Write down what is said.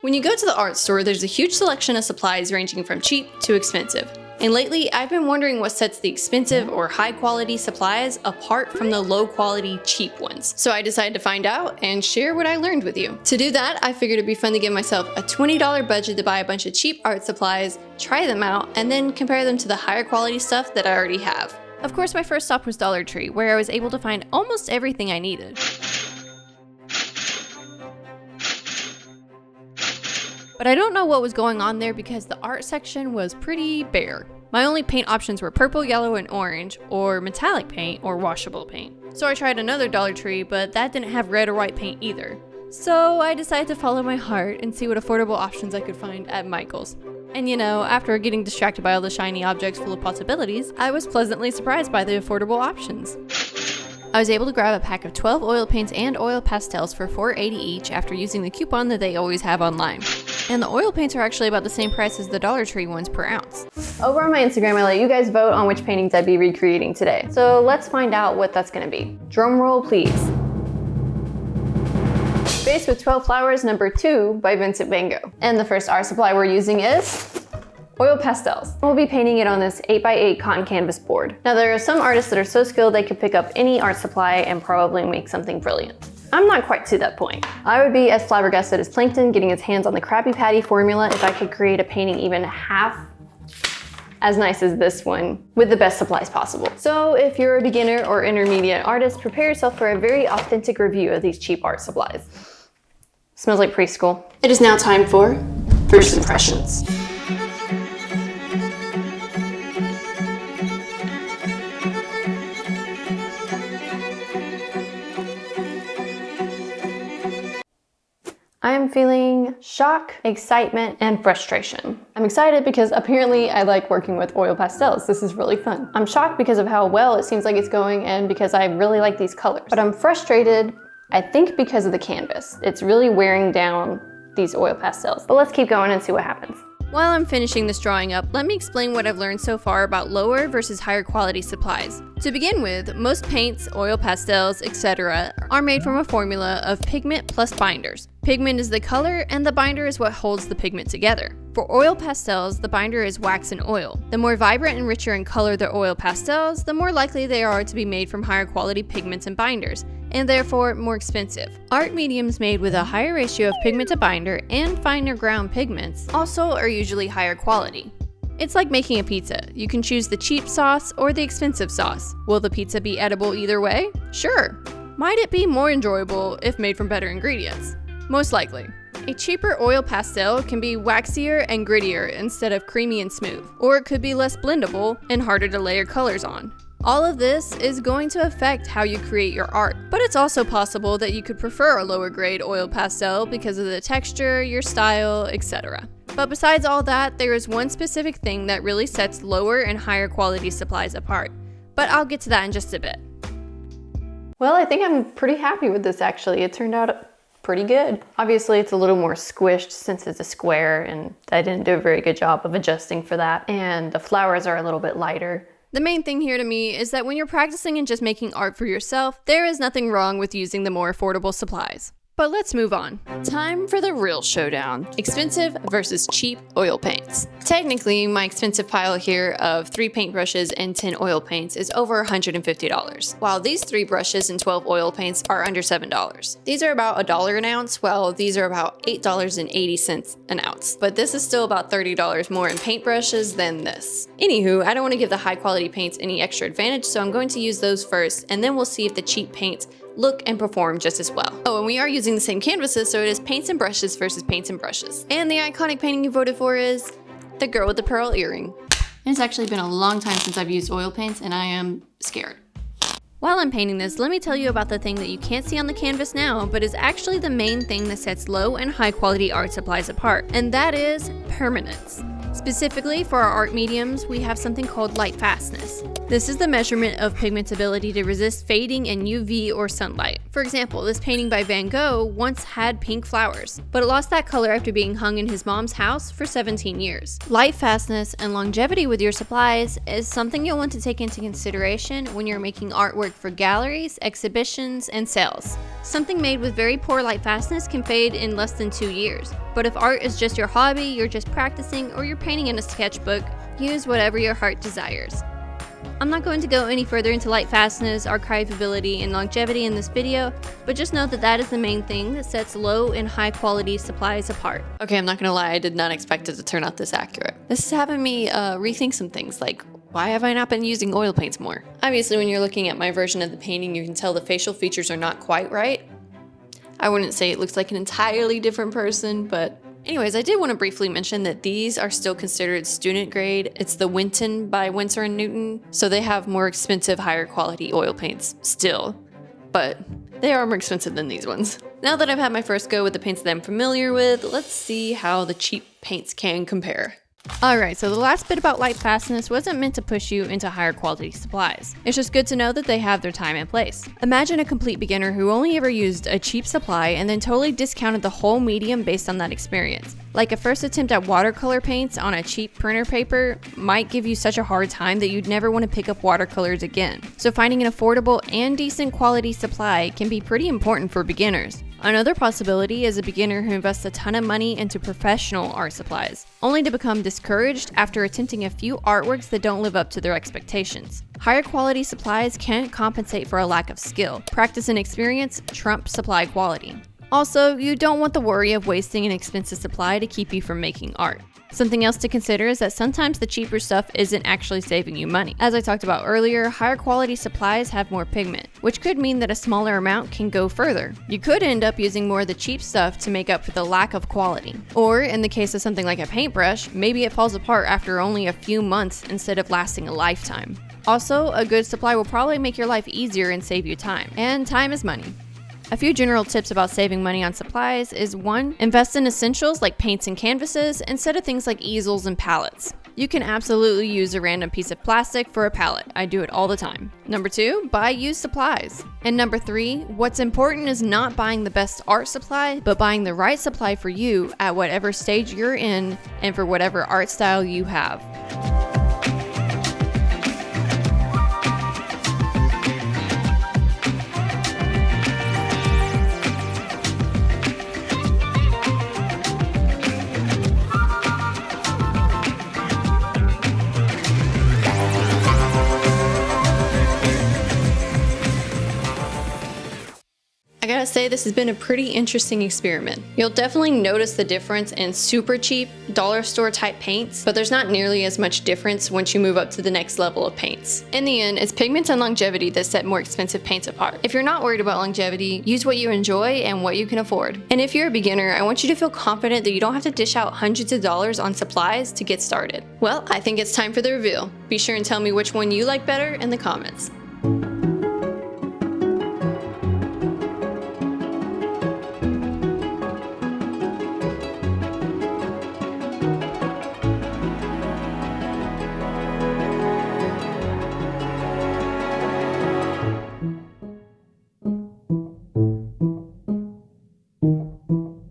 When you go to the art store, there's a huge selection of supplies ranging from cheap to expensive. And lately, I've been wondering what sets the expensive or high quality supplies apart from the low quality cheap ones. So I decided to find out and share what I learned with you. To do that, I figured it'd be fun to give myself a $20 budget to buy a bunch of cheap art supplies, try them out, and then compare them to the higher quality stuff that I already have. Of course, my first stop was Dollar Tree, where I was able to find almost everything I needed. But I don't know what was going on there because the art section was pretty bare. My only paint options were purple, yellow, and orange, or metallic paint, or washable paint. So I tried another Dollar Tree, but that didn't have red or white paint either. So I decided to follow my heart and see what affordable options I could find at Michael's. And you know, after getting distracted by all the shiny objects full of possibilities, I was pleasantly surprised by the affordable options. I was able to grab a pack of 12 oil paints and oil pastels for $4.80 each after using the coupon that they always have online. And the oil paints are actually about the same price as the Dollar Tree ones per ounce. Over on my Instagram, I let you guys vote on which paintings I'd be recreating today. So let's find out what that's gonna be. Drum roll, please. Vase with 12 Flowers, number 2 by Vincent Van Gogh. And the first art supply we're using is oil pastels. We'll be painting it on this 8x8 cotton canvas board. Now there are some artists that are so skilled they could pick up any art supply and probably make something brilliant. I'm not quite to that point. I would be as flabbergasted as Plankton getting his hands on the Krabby Patty formula if I could create a painting even half as nice as this one with the best supplies possible. So if you're a beginner or intermediate artist, prepare yourself for a very authentic review of these cheap art supplies. Smells like preschool. It is now time for First Impressions. I am feeling shock, excitement, and frustration. I'm excited because apparently I like working with oil pastels. This is really fun. I'm shocked because of how well it seems like it's going and because I really like these colors. But I'm frustrated, I think because of the canvas. It's really wearing down these oil pastels. But let's keep going and see what happens. While I'm finishing this drawing up, let me explain what I've learned so far about lower versus higher quality supplies. To begin with, most paints, oil pastels, etc. are made from a formula of pigment plus binders. Pigment is the color and the binder is what holds the pigment together. For oil pastels, the binder is wax and oil. The more vibrant and richer in color the oil pastels, the more likely they are to be made from higher quality pigments and binders, and therefore more expensive. Art mediums made with a higher ratio of pigment to binder and finer ground pigments also are usually higher quality. It's like making a pizza. You can choose the cheap sauce or the expensive sauce. Will the pizza be edible either way? Sure. Might it be more enjoyable if made from better ingredients? Most likely. A cheaper oil pastel can be waxier and grittier instead of creamy and smooth, or it could be less blendable and harder to layer colors on. All of this is going to affect how you create your art, but it's also possible that you could prefer a lower grade oil pastel because of the texture, your style, etc. But besides all that, there is one specific thing that really sets lower and higher quality supplies apart. But I'll get to that in just a bit. Well, I think I'm pretty happy with this actually. It turned out pretty good. Obviously, it's a little more squished since it's a square, and I didn't do a very good job of adjusting for that. And the flowers are a little bit lighter. The main thing here to me is that when you're practicing and just making art for yourself, there is nothing wrong with using the more affordable supplies. But let's move on. Time for the real showdown. Expensive versus cheap oil paints. Technically, my expensive pile here of 3 paintbrushes and 10 oil paints is over $150, while these 3 brushes and 12 oil paints are under $7. These are about $1 an ounce, while these are about $8.80 an ounce. But this is still about $30 more in paintbrushes than this. Anywho, I don't want to give the high quality paints any extra advantage, so I'm going to use those first, and then we'll see if the cheap paints look and perform just as well. Oh, and we are using the same canvases, so it is paints and brushes versus paints and brushes. And the iconic painting you voted for is the girl with the pearl earring. It's actually been a long time since I've used oil paints, and I am scared. While I'm painting this, let me tell you about the thing that you can't see on the canvas now, but is actually the main thing that sets low and high quality art supplies apart, and that is permanence. Specifically for our art mediums, we have something called light fastness. This is the measurement of pigment's ability to resist fading in UV or sunlight. For example, this painting by Van Gogh once had pink flowers, but it lost that color after being hung in his mom's house for 17 years. Light fastness and longevity with your supplies is something you'll want to take into consideration when you're making artwork for galleries, exhibitions, and sales. Something made with very poor light fastness can fade in less than 2 years. But if art is just your hobby, you're just practicing, or you're painting in a sketchbook, use whatever your heart desires. I'm not going to go any further into light fastness, archivability, and longevity in this video, but just know that that is the main thing that sets low and high quality supplies apart. Okay, I'm not gonna lie, I did not expect it to turn out this accurate. This is having me rethink some things, like why have I not been using oil paints more? Obviously, when you're looking at my version of the painting, you can tell the facial features are not quite right. I wouldn't say it looks like an entirely different person, but anyways, I did want to briefly mention that these are still considered student grade. It's the Winton by Winsor & Newton, so they have more expensive, higher quality oil paints still, but they are more expensive than these ones. Now that I've had my first go with the paints that I'm familiar with, let's see how the cheap paints can compare. Alright, so the last bit about light fastness wasn't meant to push you into higher quality supplies. It's just good to know that they have their time and place. Imagine a complete beginner who only ever used a cheap supply and then totally discounted the whole medium based on that experience. Like a first attempt at watercolor paints on a cheap printer paper might give you such a hard time that you'd never want to pick up watercolors again. So finding an affordable and decent quality supply can be pretty important for beginners. Another possibility is a beginner who invests a ton of money into professional art supplies, only to become discouraged after attempting a few artworks that don't live up to their expectations. Higher quality supplies can't compensate for a lack of skill. Practice and experience trump supply quality. Also, you don't want the worry of wasting an expensive supply to keep you from making art. Something else to consider is that sometimes the cheaper stuff isn't actually saving you money. As I talked about earlier, higher quality supplies have more pigment, which could mean that a smaller amount can go further. You could end up using more of the cheap stuff to make up for the lack of quality. Or, in the case of something like a paintbrush, maybe it falls apart after only a few months instead of lasting a lifetime. Also, a good supply will probably make your life easier and save you time. And time is money. A few general tips about saving money on supplies is 1. Invest in essentials like paints and canvases instead of things like easels and palettes. You can absolutely use a random piece of plastic for a palette. I do it all the time. Number 2, buy used supplies. And number 3, what's important is not buying the best art supply, but buying the right supply for you at whatever stage you're in and for whatever art style you have. I gotta say, this has been a pretty interesting experiment. You'll definitely notice the difference in super cheap, dollar store type paints, but there's not nearly as much difference once you move up to the next level of paints. In the end, it's pigments and longevity that set more expensive paints apart. If you're not worried about longevity, use what you enjoy and what you can afford. And if you're a beginner, I want you to feel confident that you don't have to dish out hundreds of dollars on supplies to get started. Well, I think it's time for the reveal. Be sure and tell me which one you like better in the comments.